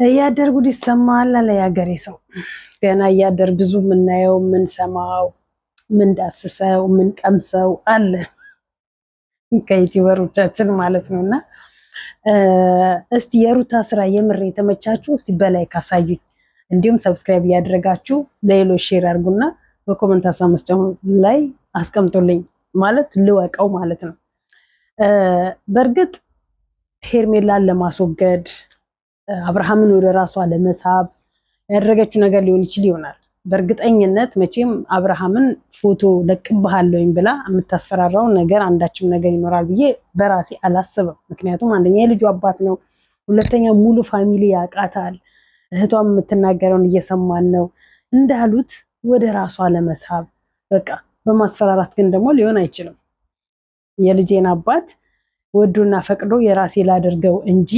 እያደር ጉድ ይሰማል አለ ያገሬ ሰው። ገና እያደር ብዙ የምናየው የምንሰማው የምንዳስሰው የምንቀምሰው አለ ከዩቲዩበሮቻችን ማለት ነውና እስቲ የሩታ ስራ የምር የተመቻችሁ እስቲ በላይ ካሳዩኝ፣ እንዲሁም ሰብስክራይብ እያደረጋችሁ ለሌሎች ሼር አድርጉና በኮሜንት አሳመስጨው ላይ አስቀምጡልኝ ማለት ልወቀው ማለት ነው። በእርግጥ ሄርሜላን ለማስወገድ አብርሃምን ወደ ራሷ ለመሳብ ያደረገችው ነገር ሊሆን ይችል ይሆናል። በእርግጠኝነት መቼም አብርሃምን ፎቶ ለቅብሃለሁኝ ብላ የምታስፈራራው ነገር አንዳችም ነገር ይኖራል ብዬ በራሴ አላስብም። ምክንያቱም አንደኛ የልጁ አባት ነው፣ ሁለተኛ ሙሉ ፋሚሊ ያውቃታል፣ እህቷም የምትናገረውን እየሰማን ነው። እንዳሉት ወደ ራሷ ለመሳብ በቃ በማስፈራራት ግን ደግሞ ሊሆን አይችልም። የልጄን አባት ወዶና ፈቅዶ የራሴ ላደርገው እንጂ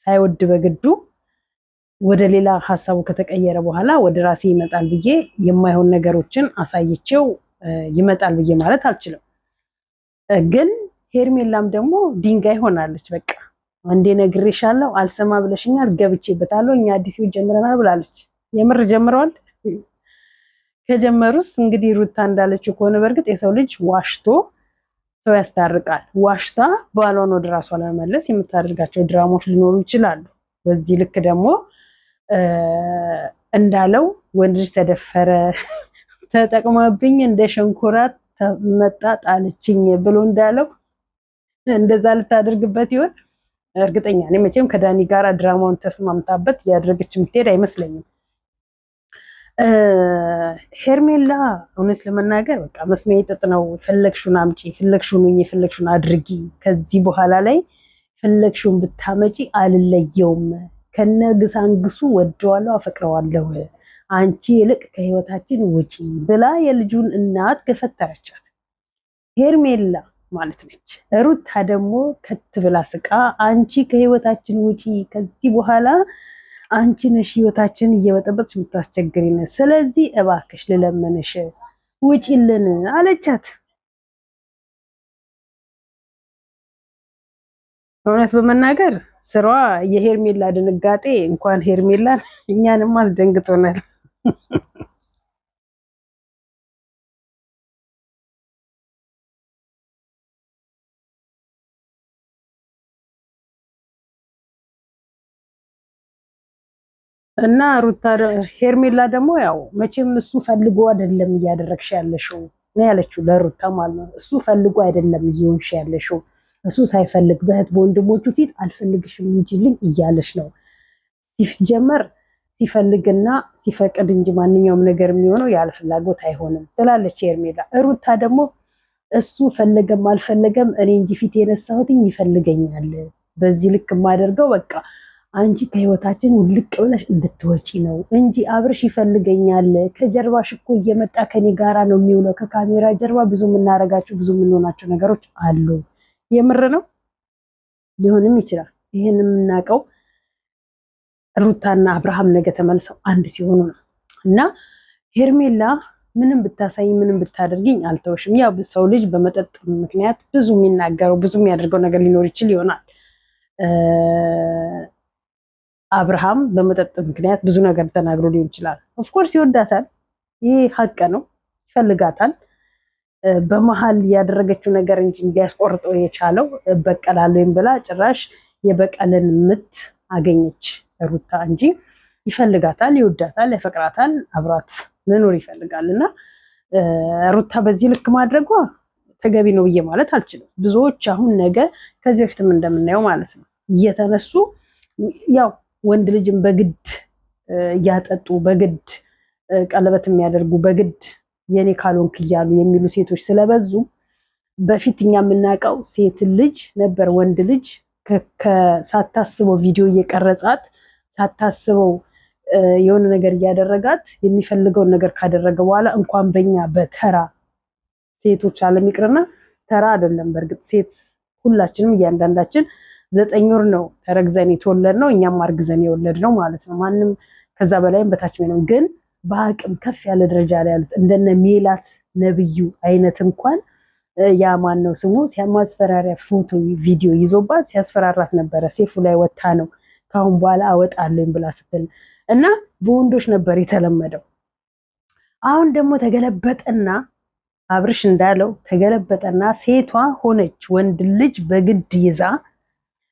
ሳይወድ በግዱ ወደ ሌላ ሐሳቡ ከተቀየረ በኋላ ወደ ራሴ ይመጣል ብዬ የማይሆን ነገሮችን አሳይቼው ይመጣል ብዬ ማለት አልችልም። ግን ሄርሜላም ደግሞ ድንጋይ ሆናለች። በቃ አንዴ ነግሬሻለሁ አልሰማ ብለሽኛል፣ ገብቼበታለሁ፣ እኛ አዲስ ህይወት ጀምረናል ብላለች። የምር ጀምረዋል። ከጀመሩስ እንግዲህ ሩታ እንዳለችው ከሆነ በእርግጥ የሰው ልጅ ዋሽቶ ሰው ያስታርቃል። ዋሽታ ባሏን ወደ ራሷ ለመመለስ የምታደርጋቸው ድራማዎች ሊኖሩ ይችላሉ። በዚህ ልክ ደግሞ እንዳለው ወንድ ልጅ ተደፈረ፣ ተጠቅማብኝ እንደ ሸንኮራት መጣ ጣለችኝ ብሎ እንዳለው እንደዛ ልታደርግበት ይሆን? እርግጠኛ ነኝ መቼም ከዳኒ ጋር ድራማውን ተስማምታበት ያደረገች የምትሄድ አይመስለኝም። ሄርሜላ እውነት ለመናገር በቃ መስሚያ ጥጥ ነው። ፈለግሹን አምጪ፣ ፈለግሹን ሁኚ፣ ፈለግሹን አድርጊ። ከዚህ በኋላ ላይ ፈለግሹን ብታመጪ አልለየውም፣ ከነግሳንግሱ ወደዋለሁ፣ አፈቅረዋለሁ፣ አንቺ ይልቅ ከህይወታችን ውጪ ብላ የልጁን እናት ገፈተረቻት። ሄርሜላ ማለት ነች። ሩታ ደግሞ ከት ብላ ስቃ አንቺ ከህይወታችን ውጪ፣ ከዚህ በኋላ አንቺ ነሽ ህይወታችን እየበጠበጥሽ የምታስቸግሪን፣ ስለዚህ እባክሽ ልለምንሽ ውጪልን አለቻት። እውነት በመናገር ስራዋ የሄርሜላ ድንጋጤ እንኳን ሄርሜላን እኛንም አስደንግጦናል። እና ሩታ ሄርሜላ ደግሞ ያው መቼም እሱ ፈልጎ አይደለም እያደረግሽ ያለሽው ነው ያለችው ለሩታ ማለት ነው። እሱ ፈልጎ አይደለም እየሆንሽ ያለሽው፣ እሱ ሳይፈልግ በእህት በወንድሞቹ ፊት አልፈልግሽም እንጂልኝ እያለሽ ነው። ሲጀመር ሲፈልግና ሲፈቅድ እንጂ ማንኛውም ነገር የሚሆነው ያለ ፍላጎት አይሆንም ትላለች ሄርሜላ። ሩታ ደግሞ እሱ ፈለገም አልፈለገም እኔ እንጂ ፊት የነሳሁትኝ ይፈልገኛል፣ በዚህ ልክ የማደርገው በቃ አንቺ ከህይወታችን ውልቅ ብለሽ እንድትወጪ ነው እንጂ አብርሽ ይፈልገኛል፣ ከጀርባሽ እኮ እየመጣ ከኔ ጋራ ነው የሚውለው፣ ከካሜራ ጀርባ ብዙ የምናረጋቸው ብዙ የምንሆናቸው ነገሮች አሉ። የምር ነው፣ ሊሆንም ይችላል። ይህን የምናውቀው ሩታና አብርሃም ነገ ተመልሰው አንድ ሲሆኑ ነው። እና ሄርሜላ ምንም ብታሳይ ምንም ብታደርግኝ አልተወሽም። ያው ሰው ልጅ በመጠጥ ምክንያት ብዙ የሚናገረው ብዙ የሚያደርገው ነገር ሊኖር ይችል ይሆናል። አብርሃም በመጠጥ ምክንያት ብዙ ነገር ተናግሮ ሊሆን ይችላል። ኦፍኮርስ ይወዳታል፣ ይሄ ሀቅ ነው፣ ይፈልጋታል። በመሀል ያደረገችው ነገር እንጂ ሊያስቆርጠው የቻለው በቀላለሁ ብላ ጭራሽ የበቀልን ምት አገኘች ሩታ እንጂ ይፈልጋታል፣ ይወዳታል፣ ያፈቅራታል፣ አብራት መኖር ይፈልጋል። እና ሩታ በዚህ ልክ ማድረጓ ተገቢ ነው ብዬ ማለት አልችልም። ብዙዎች አሁን ነገ ከዚህ በፊትም እንደምናየው ማለት ነው እየተነሱ ያው ወንድ ልጅም በግድ እያጠጡ በግድ ቀለበት የሚያደርጉ በግድ የኔ ካልሆንክ እያሉ የሚሉ ሴቶች ስለበዙ በፊት እኛ የምናውቀው ሴት ልጅ ነበር ወንድ ልጅ ሳታስበው ቪዲዮ እየቀረጻት ሳታስበው የሆነ ነገር እያደረጋት የሚፈልገውን ነገር ካደረገ በኋላ እንኳን በኛ በተራ ሴቶች አለሚቅርና ተራ አይደለም። በእርግጥ ሴት ሁላችንም እያንዳንዳችን 9 ወር ነው ተረግዘን የተወለድ ነው፣ እኛም አርግዘን የወለድ ነው ማለት ነው። ማንም ከዛ በላይም በታች ነው። ግን በአቅም ከፍ ያለ ደረጃ ላይ ያሉት እንደነ ሜላት ነብዩ አይነት እንኳን ያ ማን ነው ስሙ ሲያማስፈራሪያ ፎቶ ቪዲዮ ይዞባት ሲያስፈራራት ነበረ። ሴፉ ላይ ወጣ ነው ካሁን በኋላ አወጣለኝ ብላ ስትል እና በወንዶች ነበር የተለመደው። አሁን ደግሞ ተገለበጠና አብርሽ እንዳለው ተገለበጠና ሴቷ ሆነች ወንድ ልጅ በግድ ይዛ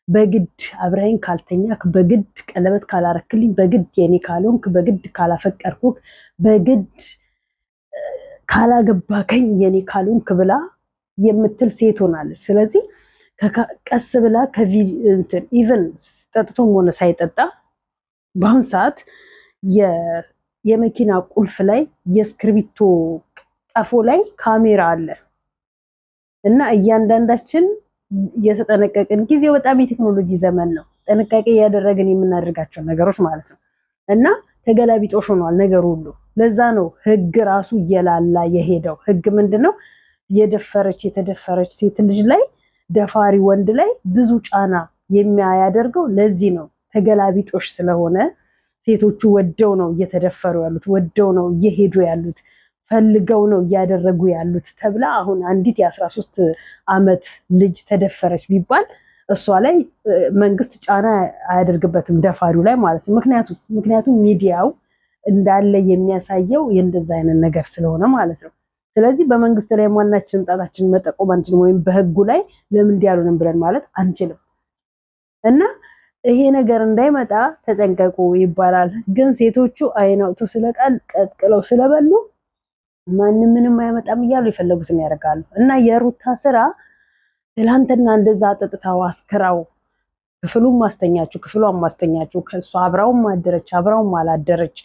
በግድ አብረኸኝ ካልተኛክ፣ በግድ ቀለበት ካላረክልኝ፣ በግድ የኔ ካልሆንክ፣ በግድ ካላፈቀርኩክ፣ በግድ ካላገባከኝ የኔ ካልሆንክ ብላ የምትል ሴት ሆናለች። ስለዚህ ቀስ ብላ ኢቨን ጠጥቶም ሆነ ሳይጠጣ በአሁን ሰዓት የመኪና ቁልፍ ላይ የእስክርቢቶ ቀፎ ላይ ካሜራ አለ እና እያንዳንዳችን የተጠነቀቅን፣ ጊዜው በጣም የቴክኖሎጂ ዘመን ነው። ጥንቃቄ እያደረግን የምናደርጋቸው ነገሮች ማለት ነው እና ተገላቢጦሽ ሆኗል ነገሩ ሁሉ። ለዛ ነው ህግ ራሱ እየላላ የሄደው። ህግ ምንድነው? የተደፈረች ሴት ልጅ ላይ ደፋሪ ወንድ ላይ ብዙ ጫና የሚያደርገው ለዚህ ነው። ተገላቢጦሽ ስለሆነ ሴቶቹ ወደው ነው እየተደፈሩ ያሉት፣ ወደው ነው እየሄዱ ያሉት፣ ፈልገው ነው እያደረጉ ያሉት ተብላ አሁን አንዲት የ13 ዓመት ልጅ ተደፈረች ቢባል እሷ ላይ መንግስት ጫና አያደርግበትም፣ ደፋሪው ላይ ማለት ነው። ምክንያቱም ሚዲያው እንዳለ የሚያሳየው የእንደዛ አይነት ነገር ስለሆነ ማለት ነው። ስለዚህ በመንግስት ላይ ማናችንም ጣታችንን መጠቆም አንችልም፣ ወይም በህጉ ላይ ለምን እንዲያሉንም ብለን ማለት አንችልም። እና ይሄ ነገር እንዳይመጣ ተጠንቀቁ ይባላል። ግን ሴቶቹ አይን አውጥተው ስለቃል ቀጥቅለው ስለበሉ ማንም ምንም አያመጣም እያሉ የፈለጉትን ያደርጋሉ። እና የሩታ ስራ ትላንትና እንደዛ አጠጥታው አስክራው ክፍሉን ማስተኛችሁ ከእሱ አብራውም አደረች አብራውም አላደረች፣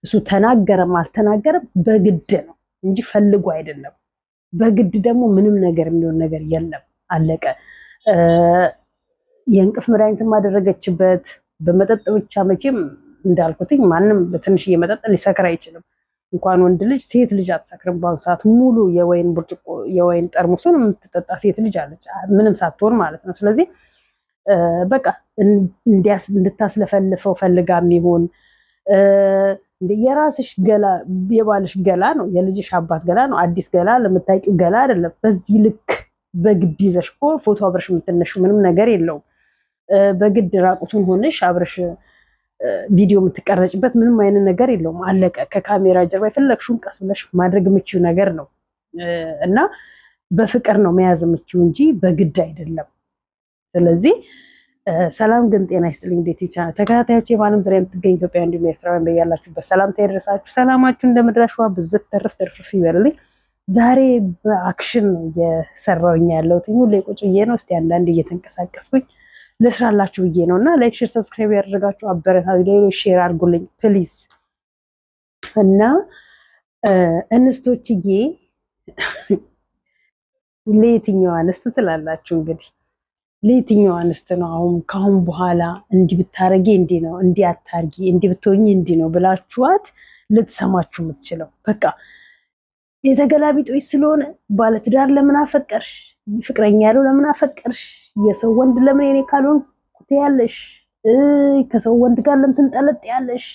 እሱ ተናገረም አልተናገረም በግድ ነው እንጂ ፈልጎ አይደለም። በግድ ደግሞ ምንም ነገር የሚሆን ነገር የለም። አለቀ። የእንቅልፍ መድኃኒት ማደረገችበት በመጠጥ ብቻ። መቼም እንዳልኩትኝ ማንም በትንሽዬ መጠጥ ሊሰክር አይችልም። እንኳን ወንድ ልጅ ሴት ልጅ አትሰክርም። በአሁኑ ሰዓት ሙሉ የወይን ብርጭቆ የወይን ጠርሙሱን የምትጠጣ ሴት ልጅ አለች፣ ምንም ሳትሆን ማለት ነው። ስለዚህ በቃ እንድታስለፈልፈው ፈልጋ የሚሆን የራስሽ ገላ የባልሽ ገላ ነው፣ የልጅሽ አባት ገላ ነው፣ አዲስ ገላ ለምታውቂው ገላ አይደለም። በዚህ ልክ በግድ ይዘሽ እኮ ፎቶ አብረሽ የምትነሹ ምንም ነገር የለውም። በግድ ራቁቱን ሆነሽ አብረሽ ቪዲዮ የምትቀረጭበት ምንም አይነት ነገር የለውም። አለቀ። ከካሜራ ጀርባ የፈለግሽውን ቀስ ብለሽ ማድረግ የምችው ነገር ነው እና በፍቅር ነው መያዝ የምችው እንጂ በግድ አይደለም። ስለዚህ ሰላም ግን ጤና ይስጥልኝ። እንዴት ይቻላል ተከታታዮች፣ በዓለም ዙሪያ የምትገኙ ኢትዮጵያ እንዲሁም ኤርትራውያን በያላችሁበት ሰላምታ ይድረሳችሁ። ሰላማችሁ እንደምድራሽዋ ብዝት ተርፍ ይበልልኝ። ዛሬ በአክሽን ነው እየሰራሁኝ ያለሁት። ሁሌ ቁጭ ብዬ ነው። እስቲ አንዳንድ እየተንቀሳቀስኩኝ ልስራላችሁ ብዬ ነው እና ላይክ፣ ሼር፣ ሰብስክራይብ ያደረጋችሁ አበረታቱ። ሌሎች ሼር አድርጉልኝ ፕሊዝ። እና እንስቶችዬ ለየትኛው አንስት ትላላችሁ እንግዲህ? ለየትኛው አንስት ነው አሁን ካሁን በኋላ እንዲህ ብታረጊ እንዲህ ነው፣ እንዲህ አታርጊ፣ እንዲህ ብትሆኚ እንዲህ ነው ብላችኋት ልትሰማችሁ የምትችለው? በቃ የተገላቢጦች ስለሆነ ባለትዳር ለምን አፈቀርሽ? ፍቅረኛ ያለው ለምን አፈቀርሽ? የሰው ወንድ ለምን የኔ ካልሆን ትያለሽ? ከሰው ወንድ ጋር ለምን ትንጠለጥያለሽ?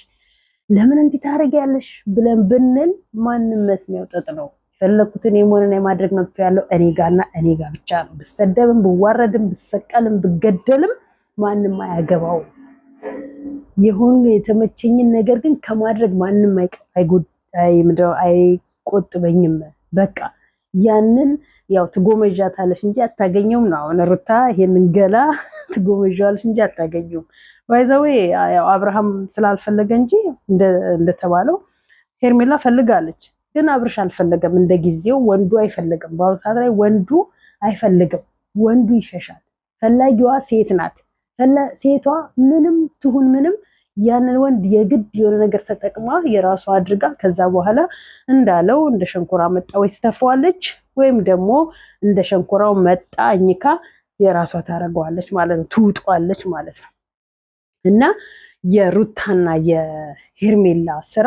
ለምን እንዲህ ታረጊያለሽ ብለን ብንል ማንም መስሚያው ጠጥ ነው። የፈለኩትን የመሆንና የማድረግ መብት ያለው እኔ ጋርና እኔ ጋር ብቻ ነው። ብሰደብም ብዋረድም ብሰቀልም ብገደልም ማንም አያገባው። የሆነ የተመቸኝን ነገር ግን ከማድረግ ማንም አይቆጥበኝም። በቃ ያንን ያው ትጎመዣታለሽ እንጂ አታገኘውም ነው። አሁን ሩታ ይሄንን ገላ ትጎመዣለሽ እንጂ አታገኘውም። ባይዘዌ ያው አብርሃም ስላልፈለገ እንጂ እንደተባለው ሄርሜላ ፈልጋለች፣ ግን አብርሽ አልፈለገም። እንደጊዜው ወንዱ አይፈልግም። በአሁኑ ሰዓት ላይ ወንዱ አይፈልግም፣ ወንዱ ይሸሻል። ፈላጊዋ ሴት ናት። ሴቷ ምንም ትሁን ምንም ያንን ወንድ የግድ የሆነ ነገር ተጠቅማ የራሷ አድርጋ ከዛ በኋላ እንዳለው እንደ ሸንኮራ መጣ ወይ ትተፋዋለች፣ ወይም ደግሞ እንደ ሸንኮራው መጣ አኝካ የራሷ ታደርገዋለች ማለት ነው፣ ትውጧለች ማለት ነው። እና የሩታና የሄርሜላ ስራ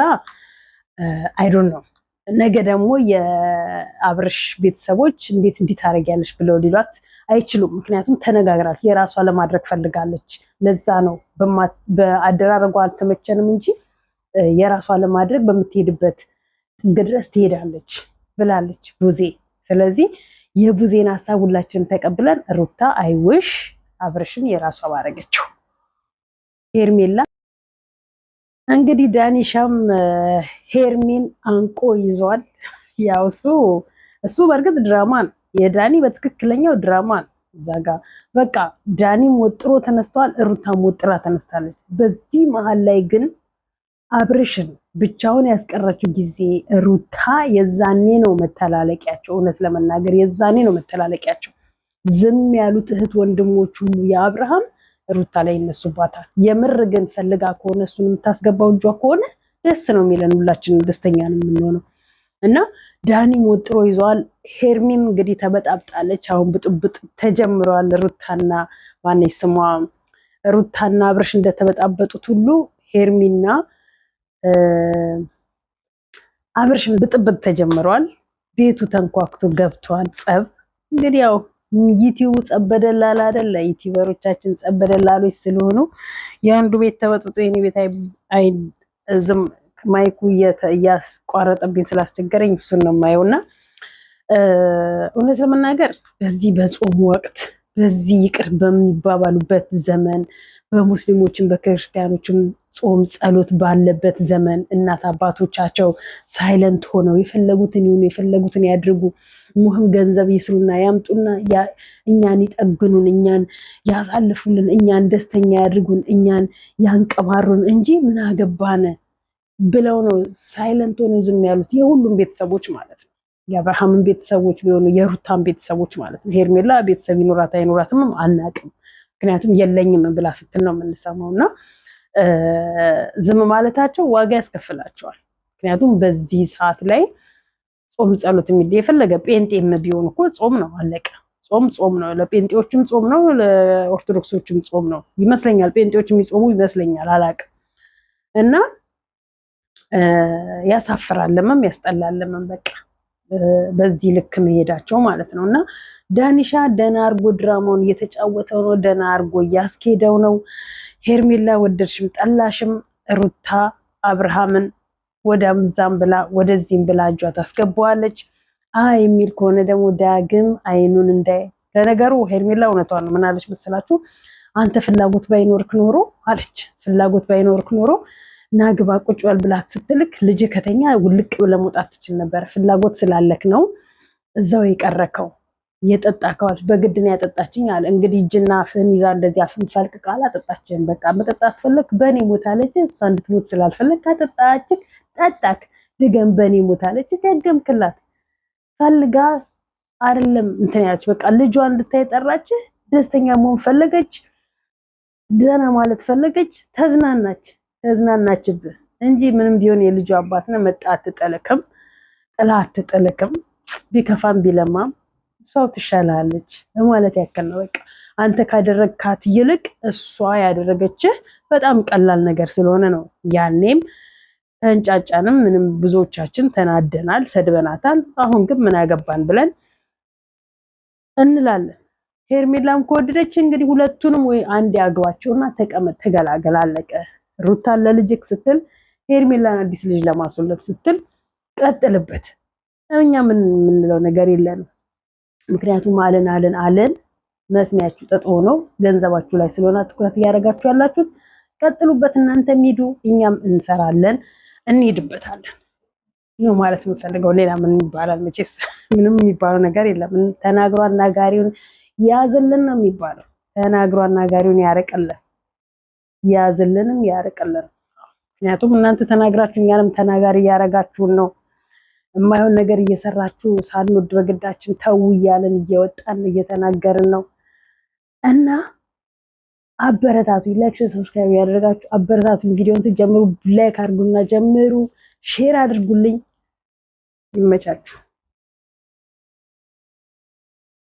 አይዶን ነው። ነገ ደግሞ የአብርሽ ቤተሰቦች እንዴት እንዲህ ታደርጊያለሽ ብለው ሊሏት አይችሉም። ምክንያቱም ተነጋግራለች፣ የራሷ ለማድረግ ፈልጋለች። ለዛ ነው በአደራረጓ አልተመቸንም እንጂ የራሷ ለማድረግ በምትሄድበት ጥግ ድረስ ትሄዳለች ብላለች ቡዜ። ስለዚህ የቡዜን ሀሳብ ሁላችንም ተቀብለን ሩታ አይውሽ አብርሽን የራሷ ባረገችው። ሄርሜላ እንግዲህ ዳኒሻም ሄርሜን አንቆ ይዟል። ያው እሱ በእርግጥ ድራማ ነው የዳኒ በትክክለኛው ድራማ ነው። እዛ ጋ በቃ ዳኒም ወጥሮ ተነስተዋል፣ ሩታም ወጥራ ተነስታለች። በዚህ መሀል ላይ ግን አብርሽን ብቻውን ያስቀረችው ጊዜ ሩታ የዛኔ ነው መተላለቂያቸው። እውነት ለመናገር የዛኔ ነው መተላለቂያቸው። ዝም ያሉት እህት ወንድሞች ሁሉ የአብርሃም ሩታ ላይ ይነሱባታል። የምር ግን ፈልጋ ከሆነ እሱን የምታስገባው እጇ ከሆነ ደስ ነው የሚለን፣ ሁላችንም ደስተኛ ነው የምንሆነው። እና ዳኒም ወጥሮ ይዘዋል። ሄርሚም እንግዲህ ተበጣብጣለች። አሁን ብጥብጥ ተጀምረዋል። ሩታና ማነች ስሟ ሩታና አብርሽ እንደተበጣበጡት ሁሉ ሄርሚና አብርሽን ብጥብጥ ተጀምረዋል። ቤቱ ተንኳክቶ ገብቷል። ጸብ እንግዲህ ያው ዩቲዩብ ጸብ በደላላ አይደለ? ዩቲዩበሮቻችን ጸብ በደላሎች ስለሆኑ የአንዱ ቤት ተበጥጦ የኔ ቤት ዝም ማይኩ እያስቋረጠብኝ ስላስቸገረኝ እሱን ነው የማየውና እውነት ለመናገር በዚህ በጾም ወቅት በዚህ ይቅር በሚባባሉበት ዘመን በሙስሊሞችም በክርስቲያኖችም ጾም ጸሎት ባለበት ዘመን እናት አባቶቻቸው ሳይለንት ሆነው የፈለጉትን ይሁኑ የፈለጉትን ያድርጉ፣ ሙህም ገንዘብ ይስሩና ያምጡና እኛን ይጠግኑን፣ እኛን ያሳልፉልን፣ እኛን ደስተኛ ያድርጉን፣ እኛን ያንቀባሩን እንጂ ምን አገባነ ብለው ነው ሳይለንት ሆነው ዝም ያሉት የሁሉም ቤተሰቦች ማለት ነው። የአብርሃምን ቤተሰቦች ቢሆኑ የሩታን ቤተሰቦች ማለት ነው። ሄርሜላ ቤተሰብ ይኖራት አይኖራትም አናቅም። ምክንያቱም የለኝም ብላ ስትል ነው የምንሰማው። እና ዝም ማለታቸው ዋጋ ያስከፍላቸዋል። ምክንያቱም በዚህ ሰዓት ላይ ጾም ጸሎት የሚል የፈለገ ጴንጤም ቢሆን እኮ ጾም ነው፣ አለቀ። ጾም ነው። ለጴንጤዎችም ጾም ነው፣ ለኦርቶዶክሶችም ጾም ነው ይመስለኛል። ጴንጤዎች የሚጾሙ ይመስለኛል፣ አላቅም። እና ያሳፍራልምም ያስጠላልምም በቃ በዚህ ልክ መሄዳቸው ማለት ነው። እና ዳኒሻ ደህና አርጎ ድራማውን እየተጫወተው ነው፣ ደህና አርጎ እያስኬደው ነው። ሄርሜላ ወደድሽም ጠላሽም ሩታ አብርሃምን ወደዛም ብላ ወደዚህም ብላ እጇ ታስገባዋለች። የሚል ከሆነ ደግሞ ዳግም አይኑን እንዳይ። ለነገሩ ሄርሜላ እውነቷን ነው። ምን አለች መሰላችሁ? አንተ ፍላጎት ባይኖርክ ኖሮ አለች፣ ፍላጎት ባይኖርክ ኖሮ ናግባ ቁጭ በል ብላት ስትልክ ልጅ ከተኛ ውልቅ ብለህ መውጣት ትችል ነበር። ፍላጎት ስላለክ ነው እዛው የቀረከው። የጠጣከዋል በግድ ነው ያጠጣችኝ አለ። እንግዲህ እጅና አፍህን ይዛ እንደዚህ አፍን ፈልቅቃ አላጠጣችህም። በቃ መጠጣት ፈለክ በኔ ሞታለች። እሷ እንድትሞት ስላልፈለክ አጠጣችህ፣ ጠጣክ። ድገም በኔ ሞታለች፣ ደገምክላት። ፈልጋ አይደለም እንትን ያለች በቃ ልጇን እንድታይ ጠራችህ። ደስተኛ መሆን ፈለገች፣ ደህና ማለት ፈለገች፣ ተዝናናችብህ እንጂ ምንም ቢሆን የልጁ አባት ነው። መጣ አትጠለቅም፣ ጥላ አትጠለቅም። ቢከፋም ቢለማም እሷው ትሻላለች ማለት ያክል ነው። በቃ አንተ ካደረግካት ይልቅ እሷ ያደረገችህ በጣም ቀላል ነገር ስለሆነ ነው። ያኔም ተንጫጫንም ምንም ብዙዎቻችን ተናደናል፣ ሰድበናታል። አሁን ግን ምን ያገባን ብለን እንላለን። ሄርሜላም ከወደደች እንግዲህ ሁለቱንም ወይ አንድ ያግባቸውና ተቀመጥ ተገላገል፣ አለቀ። ሩታን ለልጅክ ስትል ሄርሜላን አዲስ ልጅ ለማስወለድ ስትል ቀጥልበት። እኛ ምን የምንለው ነገር የለንም። ምክንያቱም አለን መስሚያችሁ ጠጥ ሆኖ ገንዘባችሁ ላይ ስለሆነ ትኩረት እያደረጋችሁ ያላችሁት ቀጥሉበት። እናንተ ሂዱ፣ እኛም እንሰራለን፣ እንሄድበታለን ነው ማለት የምፈልገው። ሌላ ምን ይባላል? መቼስ ምንም የሚባለው ነገር የለም። ተናግሮ አናጋሪውን ያዝልን ነው የሚባለው። ተናግሮ አናጋሪውን ያርቅልን፣ ያዝልንም ያርቅልን። ምክንያቱም እናንተ ተናግራችሁ እኛንም ተናጋሪ እያረጋችሁን ነው። የማይሆን ነገር እየሰራችሁ ሳንወድ በግዳችን ተው እያለን እየወጣን እየተናገርን ነው። እና አበረታቱ። ላይክ፣ ሰብስክራይብ ያደረጋችሁ አበረታቱ። ቪዲዮውን ሲጀምሩ ላይክ አድርጉና ጀምሩ፣ ሼር አድርጉልኝ። ይመቻችሁ።